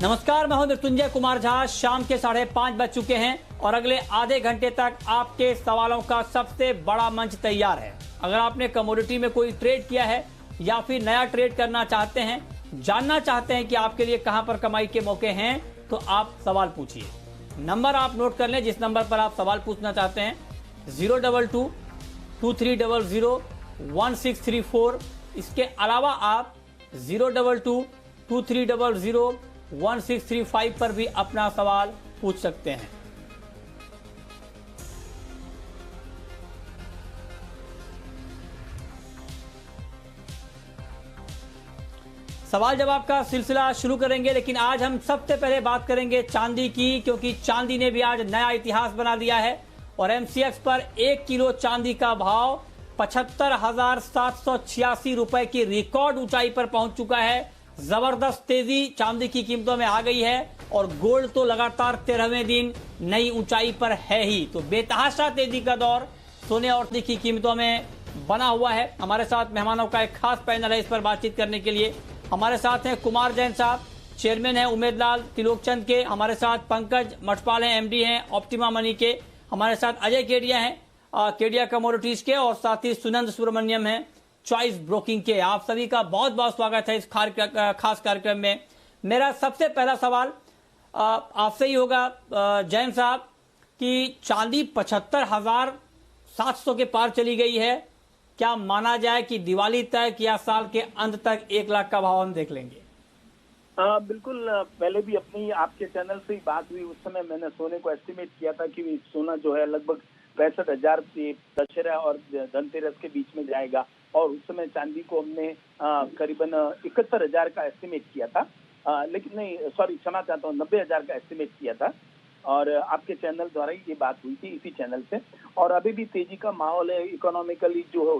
नमस्कार, मैं हूं मृत्युंजय कुमार झा। शाम के 5:30 बज चुके हैं और अगले आधे घंटे तक आपके सवालों का सबसे बड़ा मंच तैयार है। अगर आपने कमोडिटी में कोई ट्रेड किया है या फिर नया ट्रेड करना चाहते हैं, जानना चाहते हैं कि आपके लिए कहां पर कमाई के मौके हैं, तो आप सवाल पूछिए। नंबर आप नोट कर लें जिस नंबर पर आप सवाल पूछना चाहते हैं, 022-2300-1634। इसके अलावा आप 022-2300-1635 पर भी अपना सवाल पूछ सकते हैं। सवाल जवाब का सिलसिला शुरू करेंगे, लेकिन आज हम सबसे पहले बात करेंगे चांदी की, क्योंकि चांदी ने भी आज नया इतिहास बना दिया है और एमसीएक्स पर 1 किलो चांदी का भाव 75,786 रुपए की रिकॉर्ड ऊंचाई पर पहुंच चुका है। जबरदस्त तेजी चांदी की कीमतों में आ गई है और गोल्ड तो लगातार 13वें दिन नई ऊंचाई पर है ही। तो बेतहाशा तेजी का दौर सोने और चांदी की कीमतों में बना हुआ है। हमारे साथ मेहमानों का एक खास पैनल है। इस पर बातचीत करने के लिए हमारे साथ हैं कुमार जैन साहब, चेयरमैन हैं उमेदलाल त्रिलोकचंद के। हमारे साथ पंकज मठपाल हैं, एमडी हैं ऑप्टिमा मनी के। हमारे साथ अजय केडिया हैं, केडिया कमोडिटीज के, और साथ ही सुनंद सुब्रमण्यम हैं, चॉइस ब्रोकिंग के। आप सभी का बहुत बहुत स्वागत है इस खास कार्यक्रम में। मेरा सबसे पहला सवाल आपसे ही होगा जैन साहब कि चांदी 75,700 के पार चली गई है। क्या माना जाए कि दिवाली तक या साल के अंत तक 1 लाख का भाव हम देख लेंगे? बिल्कुल। पहले भी अपनी आपके चैनल से ही बात हुई, उस समय मैंने सोने को एस्टिमेट किया था कि सोना जो है लगभग 65,000 से दशहरा और धनतेरस के बीच में जाएगा, और उस समय चांदी को हमने करीबन 71,000 का एस्टिमेट किया था। लेकिन नहीं, सॉरी, क्षमा चाहता हूँ, 90,000 का एस्टिमेट किया था, और आपके चैनल द्वारा ही ये बात हुई थी, इसी चैनल से। और अभी भी तेजी का माहौल है। इकोनॉमिकली जो है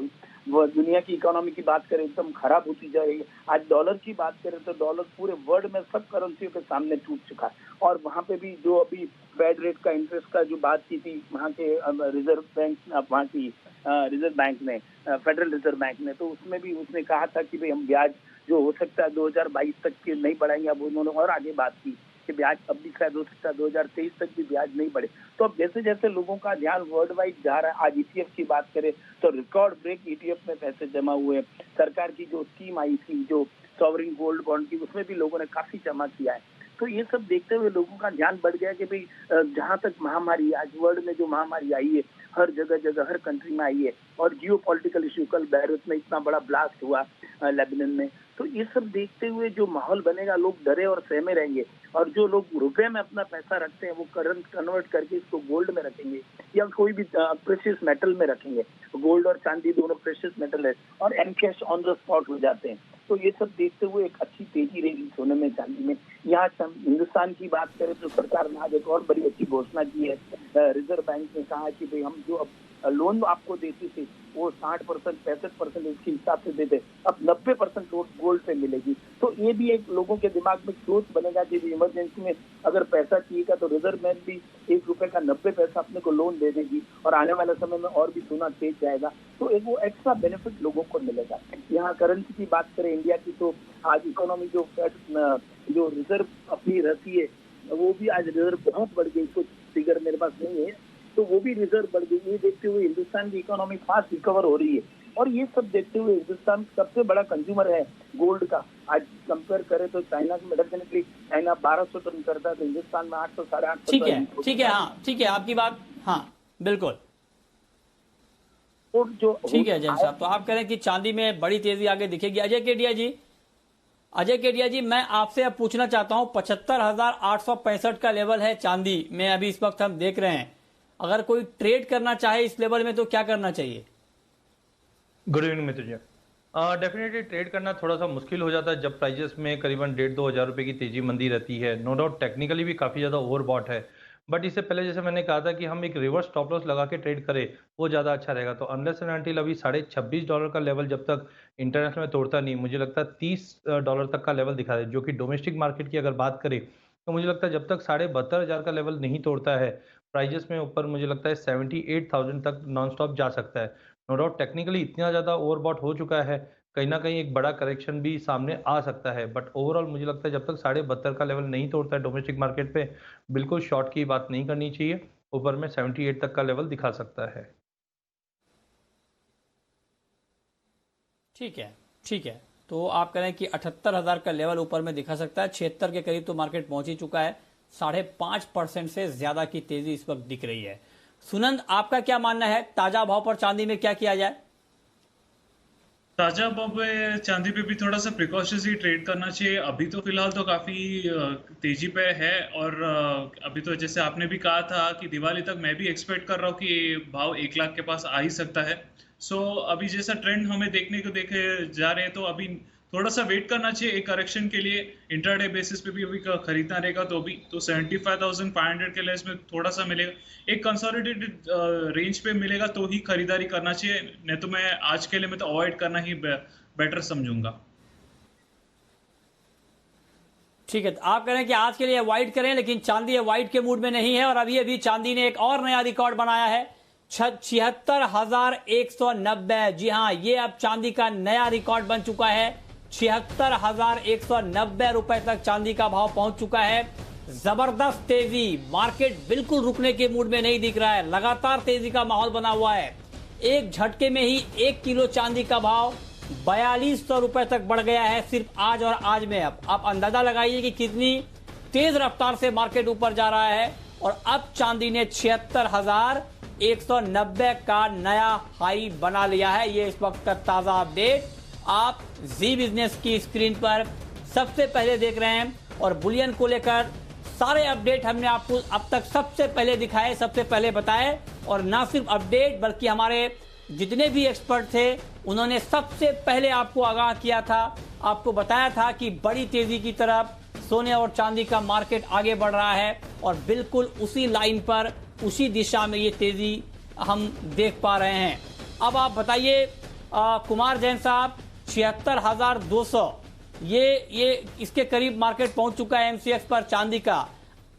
वो दुनिया की इकोनॉमी की बात करें एकदम खराब होती जा रही है। आज डॉलर की बात करें तो डॉलर पूरे वर्ल्ड में सब करेंसियों के सामने टूट चुका है। और वहाँ पे भी जो अभी फेड रेट का इंटरेस्ट का जो बात की थी वहाँ के रिजर्व बैंक, वहाँ की रिजर्व बैंक ने, फेडरल रिजर्व बैंक ने, तो उसमें भी उसने कहा था कि भाई हम ब्याज जो हो सकता है 2022 तक के नहीं बढ़ाएंगे। अब उन्होंने और आगे बात की कि ब्याज अब भी शायद हो सकता है 2023 तक भी ब्याज नहीं बढ़े। तो अब जैसे जैसे लोगों का ध्यान वर्ल्ड वाइड जा रहा है, आज ईटीएफ की बात करें तो रिकॉर्ड ब्रेक ईटीएफ में पैसे जमा हुए। सरकार की जो स्कीम आई थी जो सॉवरिन गोल्ड बॉन्ड की, उसमें भी लोगों ने काफी जमा किया है। तो ये सब देखते हुए लोगों का ध्यान बढ़ गया कि भाई जहां तक महामारी, आज वर्ल्ड में जो महामारी आई है, हर जगह हर कंट्री में आई है, और जियो पॉलिटिकल इश्यू, कल बैरूत में इतना बड़ा ब्लास्ट हुआ लेबनान में, तो ये सब देखते हुए जो माहौल बनेगा, लोग डरे और सहमे रहेंगे। और जो लोग रुपए में अपना पैसा रखते हैं वो करंट कन्वर्ट करके इसको गोल्ड में रखेंगे या कोई भी प्रेशियस मेटल में रखेंगे। गोल्ड और चांदी दोनों प्रेशियस मेटल है और एनकैश ऑन द स्पॉट हो जाते हैं। तो ये सब देखते हुए एक अच्छी तेजी रहेगी सोने में, चांदी में। यहाँ हिंदुस्तान की बात करें तो सरकार ने आज एक और बड़ी अच्छी घोषणा की है। रिजर्व बैंक ने कहा है कि भाई हम जो अब लोन आपको देती थी वो 60%, 65% इसके हिसाब से देते, अब 90% गोल्ड पे मिलेगी। तो ये भी एक लोगों के दिमाग में सोच बनेगा कि इमरजेंसी में अगर पैसा चाहिएगा तो रिजर्व बैंक भी 1 रुपए का 90 पैसा अपने को लोन दे देगी, और आने वाले समय में और भी सोना तेज जाएगा। तो एक वो एक्स्ट्रा बेनिफिट लोगों को मिलेगा। यहाँ करेंसी की बात करें इंडिया की, तो आज इकोनॉमी जो रिजर्व अपनी रहती है वो भी आज रिजर्व बहुत बढ़ गई। कुछ फिगर मेरे पास नहीं है, तो वो भी रिजर्व बढ़ गई। ये देखते हुए हिंदुस्तान की इकोनॉमी फास्ट रिकवर हो रही है, और ये सब देखते हुए हिंदुस्तान सबसे बड़ा कंज्यूमर है गोल्ड का। आज कंपेयर करें तो चाइना में डेफिनेटली चाइना 1200 टन करता है, तो हिंदुस्तान में 800 साढ़े 800। ठीक है, हाँ, ठीक है आपकी बात, हाँ बिल्कुल ठीक है जैन साहब। तो आप कह रहे हैं कि चांदी में बड़ी तेजी आगे दिखेगी। अजय केडिया जी, मैं आपसे अब पूछना चाहता हूं, 75,865 का लेवल है चांदी में अभी इस वक्त हम देख रहे हैं। अगर कोई ट्रेड करना चाहे इस लेवल में तो क्या करना चाहिए? गुड इवनिंग मित्र जी। डेफिनेटली ट्रेड करना थोड़ा सा मुश्किल हो जाता है जब प्राइजेस में करीबन 1,500-2 हज़ार रुपए की तेजी मंदी रहती है। नो डाउट टेक्निकली भी काफ़ी ज़्यादा ओवरबॉट है, बट इससे पहले जैसे मैंने कहा था कि हम एक रिवर्स स्टॉप लॉस लगा के ट्रेड करें वो ज़्यादा अच्छा रहेगा। तो अनलेस एंड अनटिल अभी $26.5 का लेवल जब तक इंटरनेशनल में तोड़ता नहीं, मुझे लगता है $30 तक का लेवल दिखा है, जो कि डोमेस्टिक मार्केट की अगर बात करें तो मुझे लगता है जब तक 72,500 का लेवल नहीं तोड़ता है प्राइजेस में ऊपर, मुझे लगता है 78,000 तक नॉन स्टॉप जा सकता है। नो डाउट टेक्निकली इतना ज़्यादा ओवरबॉट हो चुका है कहीं ना कहीं एक बड़ा करेक्शन भी सामने आ सकता है। बट ओवरऑल मुझे लगता है जब तक 72.5 का लेवल नहीं तोड़ता है डोमेस्टिक मार्केट पे, बिल्कुल शॉर्ट की बात नहीं करनी चाहिए। ऊपर में 78 तक का लेवल दिखा सकता है। ठीक है, ठीक है। तो आप कह रहे हैं कि 78,000 का लेवल ऊपर में दिखा सकता है। 76 के करीब तो मार्केट पहुंच ही चुका है। 5.5% से ज्यादा की तेजी इस वक्त दिख रही है। सुनंद, आपका क्या मानना है, ताजा भाव पर चांदी में क्या किया जाए? ताजा भाव पे चांदी पे भी थोड़ा सा प्रिकॉशनली ट्रेड करना चाहिए। अभी तो फिलहाल तो काफी तेजी पे है, और अभी तो जैसे आपने भी कहा था कि दिवाली तक मैं भी एक्सपेक्ट कर रहा हूँ कि ये भाव 1 लाख के पास आ ही सकता है। सो अभी जैसा ट्रेंड हमें देखने को देखे जा रहे हैं, तो अभी थोड़ा सा वेट करना चाहिए एक करेक्शन के लिए। इंट्राडे बेसिस पे भी अभी खरीदना रहेगा तो अभी तो 75,500 के लेस में थोड़ा सा मिलेगा, एक कंसोलिडेटेड रेंज पे मिलेगा तो ही खरीदारी करना चाहिए। नहीं तो मैं आज के लिए मैं तो अवॉइड करना ही बेटर समझूंगा। ठीक है, तो आप कह रहे हैं कि आज के लिए अवॉइड करें, लेकिन चांदी अवॉइड के मूड में नहीं है। और अभी अभी चांदी ने एक और नया रिकॉर्ड बनाया है, 76,190। जी हाँ, ये अब चांदी का नया रिकॉर्ड बन चुका है। 76,190 रुपए तक चांदी का भाव पहुंच चुका है। जबरदस्त तेजी, मार्केट बिल्कुल रुकने के मूड में नहीं दिख रहा है, लगातार तेजी का माहौल बना हुआ है। एक झटके में ही 1 किलो चांदी का भाव 4200 रुपए तक बढ़ गया है सिर्फ आज और आज में। अब आप अंदाजा लगाइए कि कितनी तेज रफ्तार से मार्केट ऊपर जा रहा है। और अब चांदी ने 76,190 का नया हाई बना लिया है। ये इस वक्त का ताजा अपडेट आप जी बिजनेस की स्क्रीन पर सबसे पहले देख रहे हैं। और बुलियन को लेकर सारे अपडेट हमने आपको अब तक सबसे पहले दिखाए, सबसे पहले बताए। और ना सिर्फ अपडेट, बल्कि हमारे जितने भी एक्सपर्ट थे उन्होंने सबसे पहले आपको आगाह किया था, आपको बताया था कि बड़ी तेजी की तरफ सोने और चांदी का मार्केट आगे बढ़ रहा है। और बिल्कुल उसी लाइन पर, उसी दिशा में ये तेजी हम देख पा रहे हैं। अब आप बताइए कुमार जैन साहब, 76,200 ये इसके करीब मार्केट पहुंच चुका है एमसीएक्स पर चांदी का।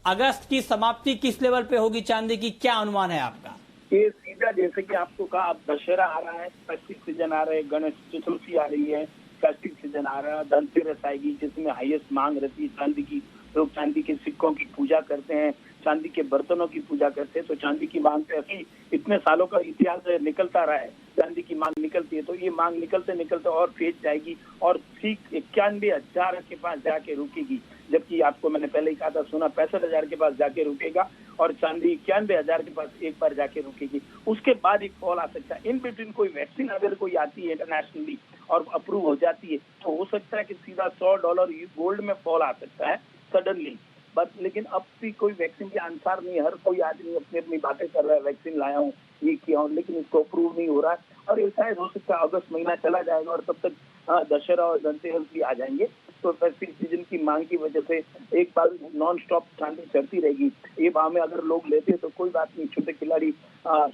अगस्त की समाप्ति किस लेवल पे होगी चांदी की, क्या अनुमान है आपका? ये सीधा जैसे कि आपको कहा, अब दशहरा आ रहा है, फेस्टिव सीजन आ रहा है, गणेश चतुर्थी आ रही है, फेस्टिव सीजन आ रहा है, धनतेरस आएगी जिसमें हाईएस्ट मांग रहती है चांदी की। लोग चांदी के सिक्कों की पूजा करते हैं, चांदी के बर्तनों की पूजा करते हैं। तो चांदी की मांग तो ऐसी इतने सालों का इतिहास निकलता रहा है, चांदी की मांग निकलती है। तो ये मांग निकलते निकलते और तेज जाएगी और ठीक 91,000 के पास जाके रुकेगी। जबकि आपको मैंने पहले ही कहा था, सोना 65,000 के पास जाके रुकेगा और चांदी 91,000 के पास एक बार जाके रुकेगी। उसके बाद एक फॉल आ सकता है। इन बिटवीन कोई वैक्सीन अगर कोई आती है इंटरनेशनली और अप्रूव हो जाती है, तो हो सकता है कि सीधा $100 गोल्ड में फॉल आ सकता है सडनली। बस लेकिन अब भी कोई वैक्सीन के अनुसार नहीं, हर कोई आदमी अपनी अपनी बातें कर रहा है, वैक्सीन लाया हूँ, ये किया हूँ, लेकिन इसको अप्रूव नहीं हो रहा है। और ये शायद हो सकता है अगस्त महीना चला जाएगा और तब तक दशहरा और धनतेरस भी आ जाएंगे। तो फेस्टिव सीजन की मांग की वजह से एक बार नॉन स्टॉप चांदी चढ़ती रहेगी। ये भाव में अगर लोग लेते हैं तो कोई बात नहीं, छोटे खिलाड़ी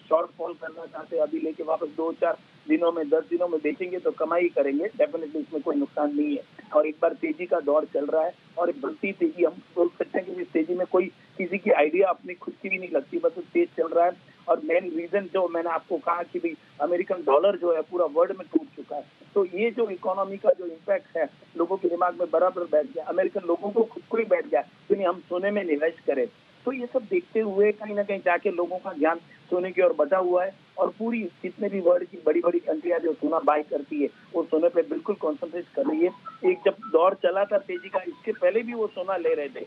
शॉर्ट फॉल करना चाहते हैं, अभी लेके वापस 2-4 दिनों में, 10 दिनों में बेचेंगे तो कमाई करेंगे, डेफिनेटली इसमें कोई नुकसान नहीं है। और एक बार तेजी का दौर चल रहा है और एक बढ़ती तेजी, हम सोच सकते हैं कि इस तेजी में कोई किसी की आइडिया अपनी खुद की भी नहीं लगती, बस तेज चल रहा है। और मेन रीजन जो मैंने आपको कहा कि भाई अमेरिकन डॉलर जो है पूरा वर्ल्ड में टूट चुका है। तो ये जो इकोनॉमी का जो इम्पैक्ट है लोगों के दिमाग में बराबर बैठ गया, अमेरिकन लोगों को खुद को ही बैठ गया कि नहीं हम सोने में निवेश करें। तो ये सब देखते हुए कहीं ना कहीं जाके लोगों का ध्यान सोने की ओर बटा हुआ है। और पूरी जितने भी वर्ल्ड की बड़ी बड़ी कंट्रियां जो सोना बाय करती है वो सोने पे बिल्कुल कॉन्सेंट्रेट कर रही है। एक जब दौर चला था तेजी का, इसके पहले भी वो सोना ले रहे थे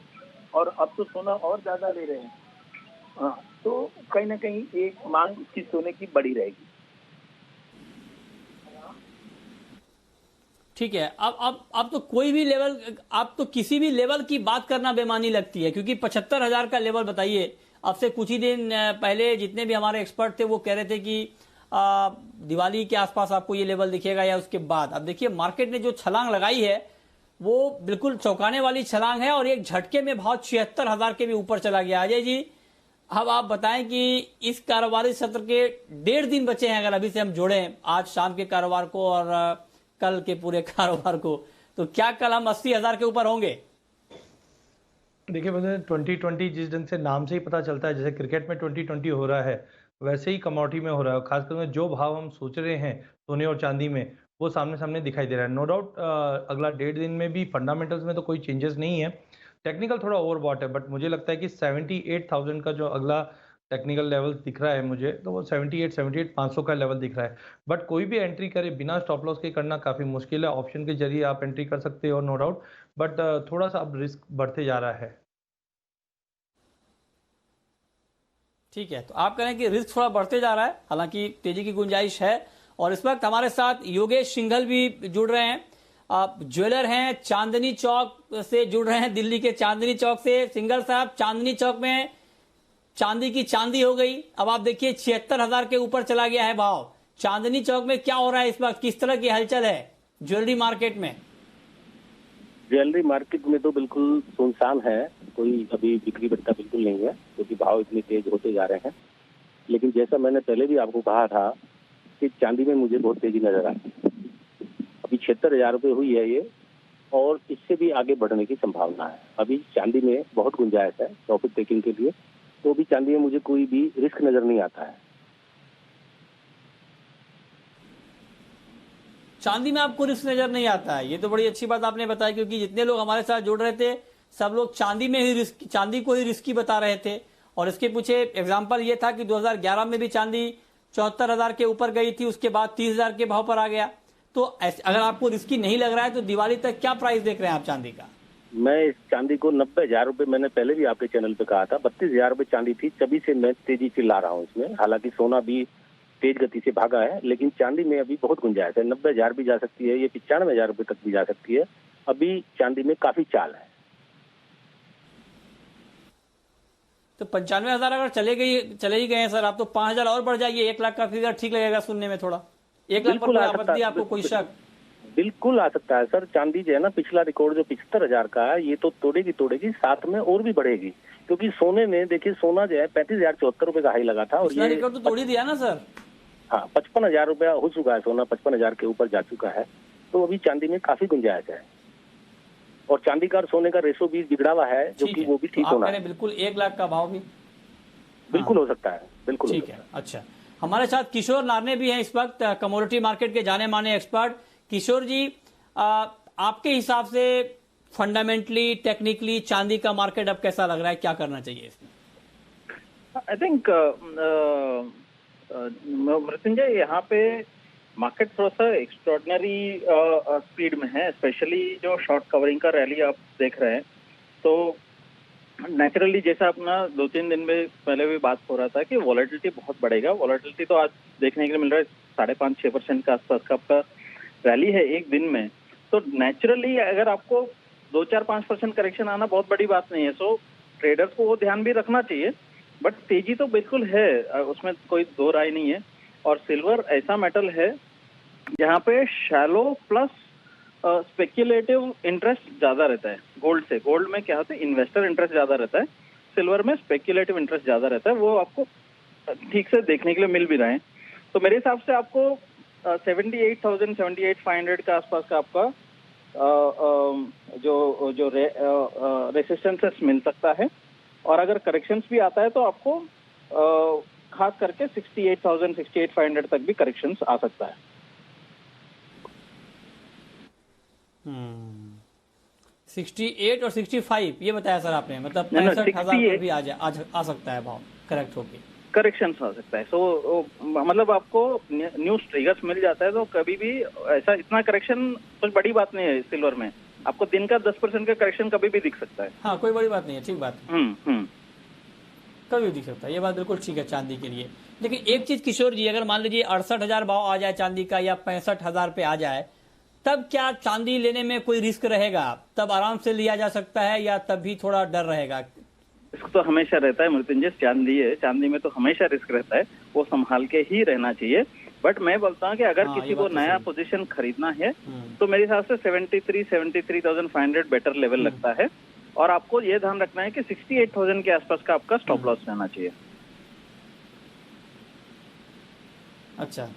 और अब तो सोना और ज्यादा ले रहे हैं। हाँ, तो कहीं ना कहीं एक मांग इसकी सोने की बड़ी रहेगी। ठीक है, अब तो कोई भी लेवल, आप तो किसी भी लेवल की बात करना बेमानी लगती है, क्योंकि 75,000 का लेवल बताइए। अब से कुछ ही दिन पहले जितने भी हमारे एक्सपर्ट थे वो कह रहे थे कि दिवाली के आसपास आपको ये लेवल दिखेगा या उसके बाद। अब देखिए मार्केट ने जो छलांग लगाई है वो बिल्कुल चौंकाने वाली छलांग है और एक झटके में भाव 76,000 के भी ऊपर चला गया। अजय जी, अब आप बताएं कि इस कारोबारी सत्र के 1.5 दिन बचे हैं, अगर अभी से हम जोड़ें आज शाम के कारोबार को और कल के पूरे कारोबार को, तो क्या कल हम 80,000 के ऊपर होंगे? देखिए मुझे 2020 जिस ढंग से नाम से ही पता चलता है, जैसे क्रिकेट में 2020 हो रहा है वैसे ही कमोडिटी में हो रहा है। खासकर में जो भाव हम सोच रहे हैं सोने और चांदी में, वो सामने सामने दिखाई दे रहा है। नो डाउट अगला 1.5 दिन में भी फंडामेंटल्स में तो कोई चेंजेस नहीं है, टेक्निकल थोड़ा ओवरबॉट है, बट मुझे लगता है कि 78,000 का जो अगला टेक्निकल लेवल दिख रहा है मुझे, तो वो 78,500 का लेवल दिख रहा है। बट कोई भी एंट्री करे बिना स्टॉप लॉस के करना काफ़ी मुश्किल है। ऑप्शन के जरिए आप एंट्री कर सकते हो नो डाउट, बट थोड़ा सा अब रिस्क बढ़ते जा रहा है। ठीक है, तो आप कह रहे हैं कि रिस्क थोड़ा बढ़ते जा रहा है, हालांकि तेजी की गुंजाइश है। और इस वक्त हमारे साथ योगेश सिंघल भी जुड़ रहे हैं, आप ज्वेलर हैं, चांदनी चौक से जुड़ रहे हैं, दिल्ली के चांदनी चौक से। सिंघल साहब, चांदनी चौक में चांदी की चांदी हो गई, अब आप देखिए 76,000 के ऊपर चला गया है भाव। चांदनी चौक में क्या हो रहा है इस वक्त, किस तरह की हलचल है ज्वेलरी मार्केट में? ज्वेलरी मार्केट में तो बिल्कुल सुनसान है, कोई अभी बिक्री बट्टा बिल्कुल नहीं है, क्योंकि भाव इतने तेज होते जा रहे हैं। लेकिन जैसा मैंने पहले भी आपको कहा था कि चांदी में मुझे बहुत तेजी नजर आई। अभी 76,000 रुपये हुई है ये, और इससे भी आगे बढ़ने की संभावना है। अभी चांदी में बहुत गुंजाइश है प्रॉफिट टेकिंग के लिए, तो अभी चांदी में मुझे कोई भी रिस्क नजर नहीं आता है। चांदी में आपको रिस्क नजर नहीं आता है, ये तो बड़ी अच्छी बात आपने बताई, क्योंकि जितने लोग हमारे साथ जुड़ रहे थे सब लोग चांदी में ही रिस्क, चांदी को ही रिस्की बता रहे थे। और इसके पीछे एग्जांपल ये था कि 2011 में भी चांदी 74,000 के ऊपर गई थी, उसके बाद 30,000 के भाव पर आ गया। तो अगर आपको रिस्की नहीं लग रहा है तो दिवाली तक क्या प्राइस देख रहे हैं आप चांदी का? मैं इस चांदी को 90,000 रुपये, मैंने पहले भी आपके चैनल पे कहा था, 32,000 रुपये चांदी थी, तभी से मैं तेजी चिल्ला रहा हूँ इसमें। हालांकि सोना भी तेज गति से भागा है, लेकिन चांदी में अभी बहुत गुंजाइश है। 90,000 भी जा सकती है, ये 95,000 रुपये तक भी जा सकती है। अभी चांदी में काफी चाल है। तो 95,000 अगर चले ही गए हैं सर, आप तो 5,000 और बढ़ जाइए, 1 लाख का फिगर ठीक लगेगा सुनने में थोड़ा। 1 लाख पर कोई आपत्ति, आपको कोई शक? बिल्कुल आ सकता है सर। चांदी जो है ना, पिछला रिकॉर्ड जो 75,000 का है, ये तो तोड़ेगी, साथ में और भी बढ़ेगी। क्योंकि सोने में देखिए, सोना जो है 35,074 रुपये का हाई लगा था, और ये रिकॉर्ड तो तोड़ ही दिया ना सर। हाँ, 55,000 रुपया हो चुका है, सोना 55,000 के ऊपर जा चुका है। तो अभी चांदी में काफी गुंजाइश है, और चांदी का और सोने का रेशो भी बिगड़ा हुआ है, जो कि वो भी ठीक होना है। बिल्कुल 1 लाख का भाव भी बिल्कुल हो सकता है, बिल्कुल ठीक है। अच्छा, हमारे साथ किशोर नारने भी हैं इस वक्त, कमोडिटी मार्केट के जाने माने एक्सपर्ट। किशोर जी, आपके हिसाब से फंडामेंटली, टेक्निकली चांदी का मार्केट अब कैसा लग रहा है, क्या करना चाहिए इसमें? आई थिंक मृत्युंजय, यहाँ पे मार्केट थोड़ा सा एक्स्ट्रॉर्डिनरी स्पीड में है, स्पेशली जो शॉर्ट कवरिंग का रैली आप देख रहे हैं। तो नेचुरली जैसा अपना 2-3 दिन में पहले भी बात हो रहा था कि वॉलेटिलिटी बहुत बढ़ेगा। वॉलेटिलिटी तो आज देखने के लिए मिल रहा है 5.5-6% के आसपास का आपका रैली है एक दिन में। तो नेचुरली अगर आपको 2-4-5% करेक्शन आना बहुत बड़ी बात नहीं है, सो ट्रेडर्स को वो ध्यान भी रखना चाहिए। बट तेजी तो बिल्कुल है, उसमें कोई दो राय नहीं है। और सिल्वर ऐसा मेटल है जहाँ पे शैलो प्लस स्पेक्युलेटिव इंटरेस्ट ज्यादा रहता है गोल्ड से। गोल्ड में क्या होता है, इन्वेस्टर इंटरेस्ट ज्यादा रहता है, सिल्वर में स्पेक्युलेटिव इंटरेस्ट ज्यादा रहता है। वो आपको ठीक से देखने के लिए मिल भी रहे हैं। तो मेरे हिसाब से आपको 78,000 78,500 के आसपास का आपका जो रेसिस्टेंसेस मिल सकता है। और अगर करेक्शंस भी आता है तो आपको खास करके 68,000 68,500 तक भी करेक्शंस आ सकता है। 68 और 65 ये बताया सर आपने, मतलब 65,000 भी आ सकता है भाव करेक्ट होके, करेक्शंस आ सकता है। सो मतलब आपको न्यूज ट्रिगर्स मिल जाता है, तो कभी भी ऐसा इतना करेक्शन कुछ बड़ी बात नहीं है। सिल्वर में आपको दिन का 10% का करेक्शन कभी भी दिख सकता है। हाँ, कोई बड़ी बात नहीं है, ठीक बात। कभी भी दिख सकता है, ये बात बिल्कुल ठीक है चांदी के लिए। लेकिन एक चीज किशोर जी, अगर मान लीजिए 68,000 भाव आ जाए चांदी का, या 65,000 पे आ जाए, तब क्या चांदी लेने में कोई रिस्क रहेगा? तब आराम से लिया जा सकता है, या तब भी थोड़ा डर रहेगा? रिस्क तो हमेशा रहता है मृत्युंजय, चांदी है, चांदी में तो हमेशा रिस्क रहता है, वो संभाल के ही रहना चाहिए। बट मैं बोलता हूँ कि अगर किसी को नया पोजीशन खरीदना है तो मेरे हिसाब से 73,500 बेटर लेवल लगता है। और आपको ये ध्यान रखना है कि 68,000 के आसपास का आपका स्टॉप लॉस रहना चाहिए। अच्छा,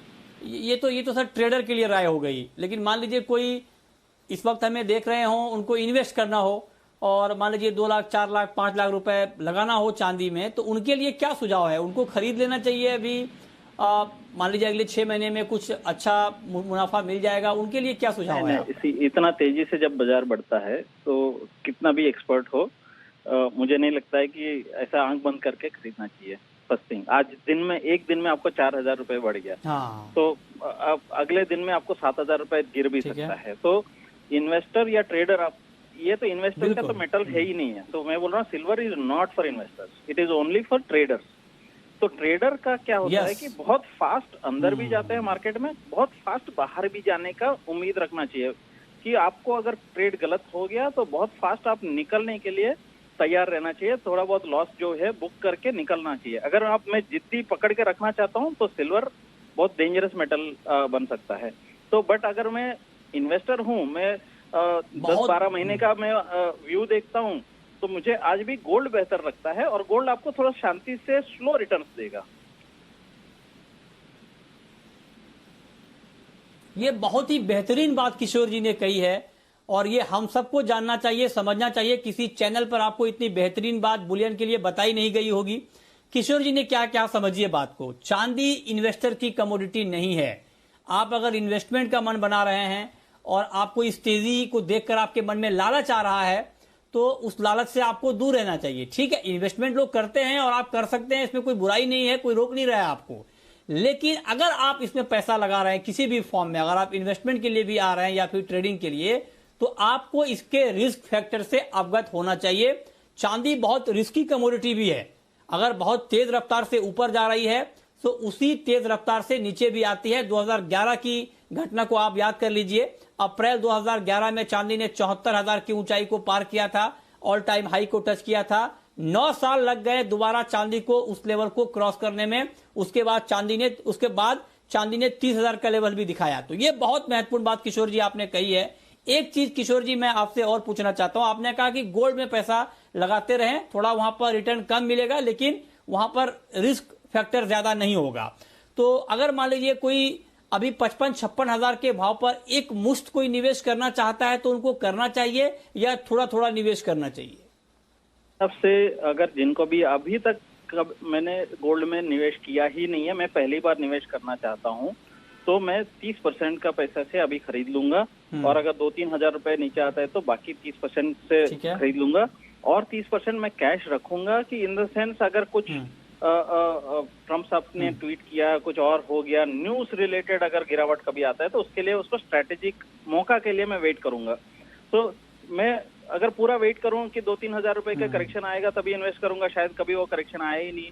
ये तो सर ट्रेडर के लिए राय हो गई। लेकिन मान लीजिए कोई इस वक्त हमें देख रहे हो, उनको इन्वेस्ट करना हो, और मान लीजिए 2 लाख 4 लाख 5 लाख रुपए लगाना हो चांदी में, तो उनके लिए क्या सुझाव है? उनको खरीद लेना चाहिए अभी, मान लीजिए अगले 6 महीने में कुछ अच्छा मुनाफा मिल जाएगा, उनके लिए क्या सुझाव है? इतना तेजी से जब बाजार बढ़ता है तो कितना भी एक्सपर्ट हो, मुझे नहीं लगता है कि ऐसा आंख बंद करके खरीदना चाहिए। फर्स्ट थिंग, आज एक दिन में आपको 4,000 रुपए बढ़ गया, हाँ। तो अब अगले दिन में आपको 7,000 रुपए गिर भी सकता है। तो इन्वेस्टर या ट्रेडर, ये तो इन्वेस्टर का तो मेटल है ही नहीं है। तो मैं बोल रहा हूँ silver is not for investors, it is only for traders. तो ट्रेडर का क्या होता है कि बहुत फास्ट अंदर भी जाते हैं मार्केट में, बहुत फास्ट बाहर भी जाने का उम्मीद रखना चाहिए कि आपको अगर ट्रेड गलत हो गया तो बहुत फास्ट आप निकलने के लिए तैयार रहना चाहिए। थोड़ा बहुत लॉस जो है बुक करके निकलना चाहिए। अगर मैं जिद्दी पकड़ के रखना चाहता हूँ तो सिल्वर बहुत डेंजरस मेटल बन सकता है। तो बट अगर मैं इन्वेस्टर हूँ, मैं 10-12 महीने का मैं व्यू देखता हूँ, तो मुझे आज भी गोल्ड बेहतर लगता है। और गोल्ड आपको थोड़ा शांति से स्लो रिटर्न्स देगा। ये बहुत ही बेहतरीन बात किशोर जी ने कही है और ये हम सबको जानना चाहिए, समझना चाहिए। किसी चैनल पर आपको इतनी बेहतरीन बात बुलियन के लिए बताई नहीं गई होगी। किशोर जी ने क्या क्या, समझिए बात को। चांदी इन्वेस्टर की कमोडिटी नहीं है। आप अगर इन्वेस्टमेंट का मन बना रहे हैं और आपको इस तेजी को देखकर आपके मन में लालच आ रहा है, तो उस लालच से आपको दूर रहना चाहिए। ठीक है, इन्वेस्टमेंट लोग करते हैं और आप कर सकते हैं, इसमें कोई बुराई नहीं है, कोई रोक नहीं रहा है आपको। लेकिन अगर आप इसमें पैसा लगा रहे हैं किसी भी फॉर्म में, अगर आप इन्वेस्टमेंट के लिए भी आ रहे हैं या फिर ट्रेडिंग के लिए, तो आपको इसके रिस्क फैक्टर से अवगत होना चाहिए। चांदी बहुत रिस्की कमोडिटी भी है। अगर बहुत तेज रफ्तार से ऊपर जा रही है तो उसी तेज रफ्तार से नीचे भी आती है। 2011 की घटना को आप याद कर लीजिए। अप्रैल 2011 में चांदी ने 74,000 की ऊंचाई को पार किया था, ऑल टाइम हाई को टच किया था। 9 साल लग गए दोबारा चांदी को उस लेवल को क्रॉस करने में। उसके बाद चांदी ने 30,000 का लेवल भी दिखाया। तो ये बहुत महत्वपूर्ण बात किशोर जी आपने कही है। एक चीज किशोर जी मैं आपसे और पूछना चाहता हूं। आपने कहा कि गोल्ड में पैसा लगाते रहें, थोड़ा वहां पर रिटर्न कम मिलेगा लेकिन वहां पर रिस्क फैक्टर ज्यादा नहीं होगा। तो अगर मान लीजिए कोई अभी 55-56 हजार के भाव पर एक मुश्त कोई निवेश करना चाहता है तो उनको करना चाहिए या थोड़ा थोड़ा निवेश करना चाहिए? सबसे अगर जिनको भी अभी तक मैंने गोल्ड में निवेश किया ही नहीं है, मैं पहली बार निवेश करना चाहता हूं, तो मैं 30% का पैसा से अभी खरीद लूंगा। और अगर 2-3 हजार रुपए नीचे आता है तो बाकी 30% से खरीद लूंगा। और 30% मैं कैश रखूंगा कि इन द सेंस अगर कुछ ट्रम्प साहब ने ट्वीट किया, कुछ और हो गया, न्यूज रिलेटेड अगर गिरावट कभी आता है तो उसके लिए उसको स्ट्रेटेजिक मौका के लिए मैं वेट करूंगा। तो मैं अगर पूरा वेट करूं कि 2-3 हजार रुपए का करेक्शन आएगा तभी इन्वेस्ट करूंगा, शायद कभी वो करेक्शन आया ही नहीं,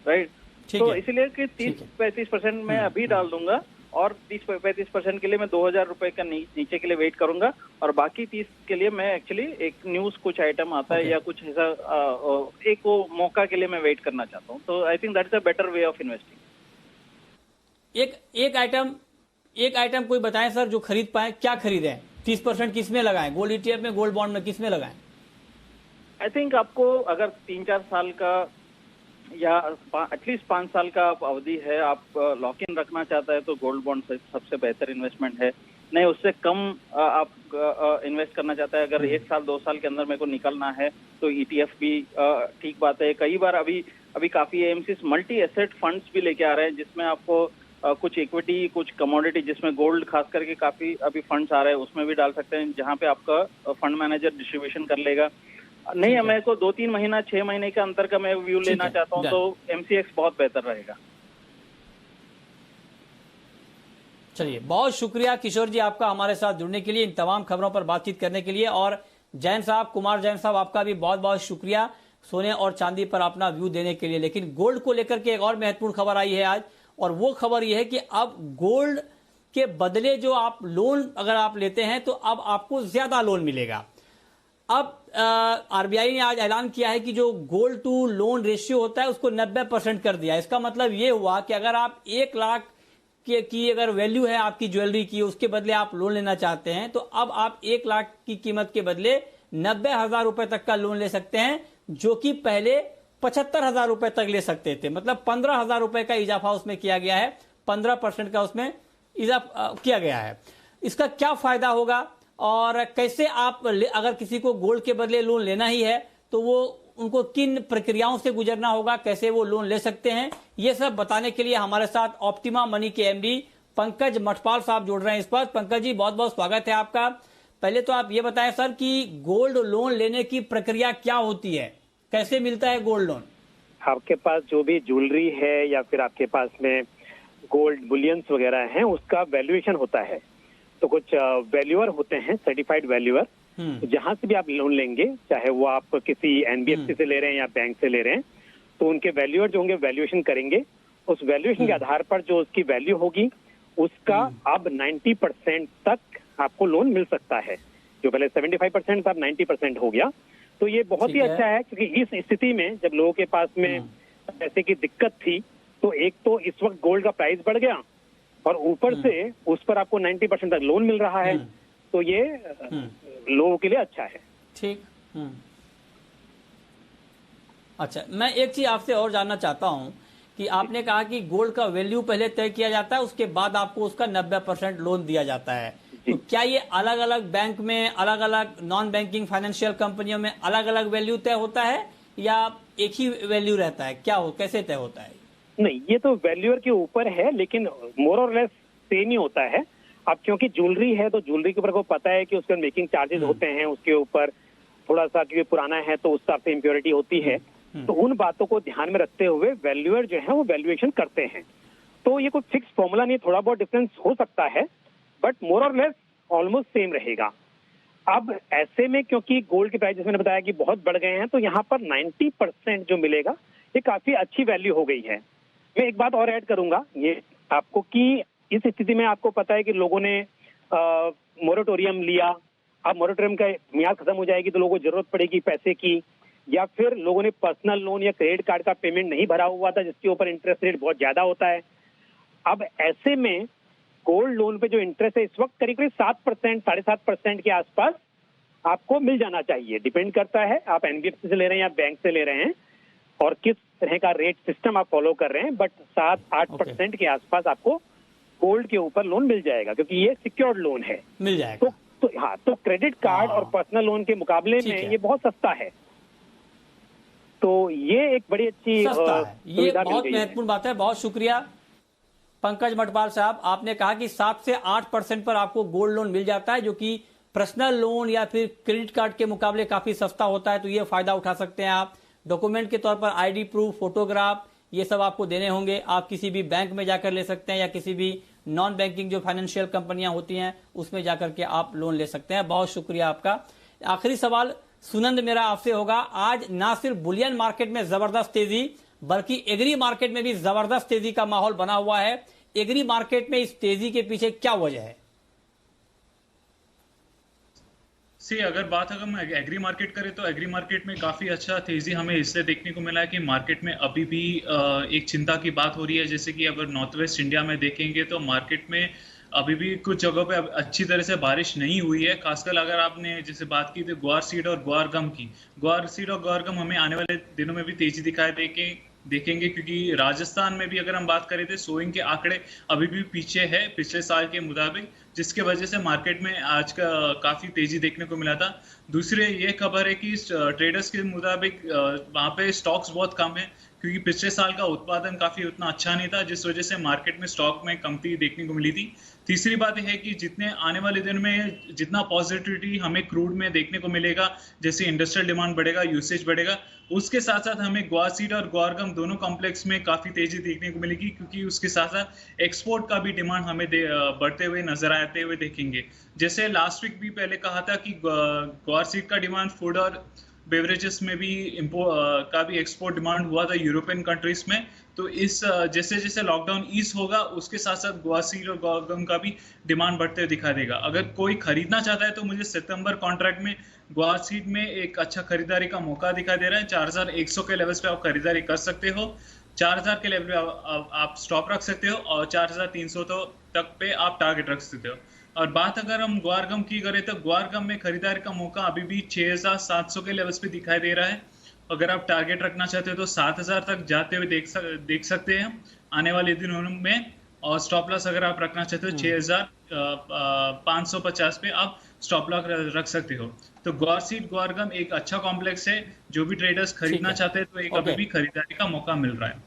राइट। तो इसलिए कि 30-35% मैं अभी डाल दूंगा और 30-35% के लिए मैं 2,000 रुपए का नीचे के लिए वेट करूंगा। और बाकी 30 के लिए मैं एक्चुअली एक न्यूज कुछ आइटम आता है या कुछ ऐसा एक वो मौका के लिए मैं वेट करना चाहता हूँ। तो I think that's a better way of investing. एक आइटम कोई बताएं सर जो खरीद पाए, क्या खरीदें? 30% किस में लगाएं? गोल्ड ETF में, गोल्ड बॉन्ड में, किस में लगाएं? आई थिंक आपको अगर 3-4 साल का या एटलीस्ट 5 साल का अवधि है, आप लॉक इन रखना चाहता है तो गोल्ड बॉन्ड सबसे बेहतर इन्वेस्टमेंट है। नहीं, उससे कम आप इन्वेस्ट करना चाहता है, अगर 1 साल 2 साल के अंदर मेरे को निकलना है तो ETF भी ठीक बात है। कई बार अभी काफी AMCs मल्टी एसेट फंड्स भी लेके आ रहे हैं जिसमें आपको कुछ इक्विटी, कुछ कमोडिटी, जिसमें गोल्ड खास करके काफी अभी फंड्स आ रहे हैं, उसमें भी डाल सकते हैं, जहां पे आपका फंड मैनेजर डिस्ट्रीब्यूशन कर लेगा। नहीं, मेरे को 2-3 महीना 6 महीने के अंतर का मैं व्यू लेना चाहता हूं तो MCX बहुत बेहतर रहेगा। चलिए, बहुत शुक्रिया किशोर जी आपका हमारे साथ जुड़ने के लिए, इन तमाम खबरों पर बातचीत करने के लिए। और जैन साहब, कुमार जैन साहब, आपका भी बहुत बहुत शुक्रिया सोने और चांदी पर अपना व्यू देने के लिए। लेकिन गोल्ड को लेकर के एक और महत्वपूर्ण खबर आई है आज, और वो खबर यह है कि अब गोल्ड के बदले जो आप लोन अगर आप लेते हैं तो अब आपको ज्यादा लोन मिलेगा। अब RBI ने आज ऐलान किया है कि जो गोल्ड टू लोन रेशियो होता है उसको 90% कर दिया। इसका मतलब ये हुआ कि अगर आप 1 लाख की अगर वैल्यू है आपकी ज्वेलरी की, उसके बदले आप लोन लेना चाहते हैं तो अब आप 1 लाख की कीमत के बदले 90,000 रुपए तक का लोन ले सकते हैं, जो कि पहले 75,000 रुपए तक ले सकते थे। मतलब 15,000 रुपए का इजाफा उसमें किया गया है, 15% का उसमें इजाफा किया गया है। इसका क्या फायदा होगा और कैसे आप अगर किसी को गोल्ड के बदले लोन लेना ही है तो वो उनको किन प्रक्रियाओं से गुजरना होगा, कैसे वो लोन ले सकते हैं, ये सब बताने के लिए हमारे साथ ऑप्टिमा मनी के एमडी पंकज मठपाल साहब जुड़ रहे हैं इस पर। पंकज जी, बहुत बहुत स्वागत है आपका। पहले तो आप ये बताएं सर कि गोल्ड लोन लेने की प्रक्रिया क्या होती है, कैसे मिलता है गोल्ड लोन? आपके पास जो भी ज्वेलरी है या फिर आपके पास में गोल्ड बुलियंस वगैरह हैं, उसका वैल्यूएशन होता है। तो कुछ वैल्यूअर होते हैं, सर्टिफाइड वैल्यूअर, जहां से भी आप लोन लेंगे, चाहे वो आप किसी एनबीएफसी से ले रहे हैं या बैंक से ले रहे हैं, तो उनके वैल्यूअर जो होंगे वैल्यूएशन करेंगे। उस वैल्यूएशन के आधार पर जो उसकी वैल्यू होगी उसका अब 90% तक आपको लोन मिल सकता है। जो पहले 75% था, अब 90% हो गया। तो ये बहुत ही अच्छा है, क्योंकि इस स्थिति में जब लोगों के पास में पैसे की दिक्कत थी, तो एक तो इस वक्त गोल्ड का प्राइस बढ़ गया और ऊपर से उस पर आपको 90% तक लोन मिल रहा है। तो ये लोगों के लिए अच्छा है। ठीक। अच्छा, मैं एक चीज आपसे और जानना चाहता हूं कि आपने कहा कि गोल्ड का वैल्यू पहले तय किया जाता है, उसके बाद आपको उसका 90% लोन दिया जाता है। तो क्या ये अलग अलग बैंक में, अलग अलग नॉन बैंकिंग फाइनेंशियल कंपनियों में अलग अलग वैल्यू तय होता है या एक ही वैल्यू रहता है? कैसे तय होता है? नहीं, ये तो वैल्यूअर के ऊपर है, लेकिन मोर और लेस सेम ही होता है। अब क्योंकि ज्वेलरी है तो ज्वेलरी के ऊपर को पता है कि उसके मेकिंग चार्जेस होते हैं, उसके ऊपर थोड़ा सा क्योंकि पुराना है तो उस हिसाब से इम्प्योरिटी होती है। तो उन बातों को ध्यान में रखते हुए वैल्यूअर जो है वो वैल्यूएशन करते हैं। तो ये कोई फिक्स फॉर्मूला नहीं, थोड़ा बहुत डिफरेंस हो सकता है, बट मोर और लेस ऑलमोस्ट सेम रहेगा। अब ऐसे में क्योंकि गोल्ड के प्राइस, जैसे मैंने बताया कि बहुत बढ़ गए हैं, तो यहाँ पर 90% जो मिलेगा ये काफी अच्छी वैल्यू हो गई है। मैं एक बात और ऐड करूंगा ये आपको कि इस स्थिति में आपको पता है कि लोगों ने मोरेटोरियम लिया। अब मोरेटोरियम का मियाद खत्म हो जाएगी तो लोगों को जरूरत पड़ेगी पैसे की, या फिर लोगों ने पर्सनल लोन या क्रेडिट कार्ड का पेमेंट नहीं भरा हुआ था जिसके ऊपर इंटरेस्ट रेट बहुत ज्यादा होता है। अब ऐसे में गोल्ड लोन पे जो इंटरेस्ट है इस वक्त करीब करीब 7%, 7.5% के आसपास आपको मिल जाना चाहिए। डिपेंड करता है आप एनबीएफसी से ले रहे हैं या बैंक से ले रहे हैं और किस तरह का रेट सिस्टम आप फॉलो कर रहे हैं, बट 7-8% के आसपास आपको गोल्ड के ऊपर लोन मिल जाएगा, क्योंकि ये सिक्योर्ड लोन है, मिल जाएगा। तो क्रेडिट कार्ड और पर्सनल लोन के मुकाबले में ये बहुत सस्ता है। तो ये एक बड़ी अच्छी सस्ता है, ये बहुत महत्वपूर्ण बात है। बहुत शुक्रिया पंकज मठपाल साहब। आपने कहा कि 7 से 8% पर आपको गोल्ड लोन मिल जाता है, जो कि पर्सनल लोन या फिर क्रेडिट कार्ड के मुकाबले काफी सस्ता होता है। तो ये फायदा उठा सकते हैं आप। डॉक्यूमेंट के तौर पर आईडी प्रूफ, फोटोग्राफ, ये सब आपको देने होंगे। आप किसी भी बैंक में जाकर ले सकते हैं या किसी भी नॉन बैंकिंग जो फाइनेंशियल कंपनियां होती हैं उसमें जाकर के आप लोन ले सकते हैं। बहुत शुक्रिया आपका। आखिरी सवाल सुनंद मेरा आपसे होगा। आज ना सिर्फ बुलियन मार्केट में जबरदस्त तेजी, बल्कि एग्री मार्केट में भी जबरदस्त तेजी का माहौल बना हुआ है। एग्री मार्केट में इस तेजी के पीछे क्या वजह है? अगर हम एग्री मार्केट करें तो एग्री मार्केट में काफी अच्छा तेजी हमें इसलिए देखने को मिला है कि मार्केट में अभी भी एक चिंता की बात हो रही है। जैसे कि अगर नॉर्थ वेस्ट इंडिया में देखेंगे तो मार्केट में अभी भी कुछ जगहों पे अच्छी तरह से बारिश नहीं हुई है। खासकर अगर आपने जैसे बात की थी ग्वार सीड और ग्वार गम की, ग्वार सीड और ग्वार गम हमें आने वाले दिनों में भी तेजी देखेंगे, क्योंकि राजस्थान में भी अगर हम बात करें तो सोइंग के आंकड़े अभी भी पीछे है पिछले साल के मुताबिक, जिसके वजह से मार्केट में आज का काफी तेजी देखने को मिला था। दूसरे ये खबर है कि ट्रेडर्स के मुताबिक वहां पे स्टॉक्स बहुत कम है, क्योंकि पिछले साल का उत्पादन काफी उतना अच्छा नहीं था, जिस वजह से मार्केट में स्टॉक में कमती देखने को मिली थी। तीसरी बात यह है कि जितने आने वाले दिन में जितना पॉजिटिविटी हमें क्रूड में देखने को मिलेगा, जैसे इंडस्ट्रियल डिमांड बढ़ेगा, यूसेज बढ़ेगा, उसके साथ साथ हमें ग्वार सीड और ग्वार गम दोनों कॉम्प्लेक्स में काफी तेजी देखने को मिलेगी, क्योंकि उसके साथ साथ एक्सपोर्ट का भी डिमांड हमें बढ़ते हुए नजर आते हुए देखेंगे। जैसे लास्ट वीक भी पहले कहा था कि ग्वार सीड का डिमांड फूड और बेवरेजेस में भी का भी एक्सपोर्ट डिमांड हुआ था यूरोपियन कंट्रीज में। तो इस जैसे जैसे लॉकडाउन ईज होगा उसके साथ साथ ग्वार सीड और ग्वार गम का भी डिमांड बढ़ते हुए दिखा देगा। अगर कोई खरीदना चाहता है तो मुझे सितंबर कॉन्ट्रैक्ट में ग्वार सीड में एक अच्छा खरीदारी का मौका दिखाई दे रहा है। 4100 के लेवल्स पे आप खरीदारी कर सकते हो, 4000 के लेवल पे आप स्टॉप रख सकते हो और 4300 तक पे आप टारगेट रख सकते हो। और बात अगर हम ग्वार गम की करें तो ग्वार गम में खरीदारी का मौका अभी भी 6700 के लेवल्स पे दिखाई दे रहा है। अगर आप टारगेट रखना चाहते हो तो 7000 तक जाते हुए देख सकते हैं आने वाले दिनों में। और स्टॉप लॉस अगर आप रखना चाहते हो 6550 पे आप स्टॉप लॉस रख सकते हो। तो गौर सीड गौरगम एक अच्छा कॉम्प्लेक्स है, जो भी ट्रेडर्स खरीदना चाहते हैं तो एक अभी भी खरीदारी का मौका मिल रहा है।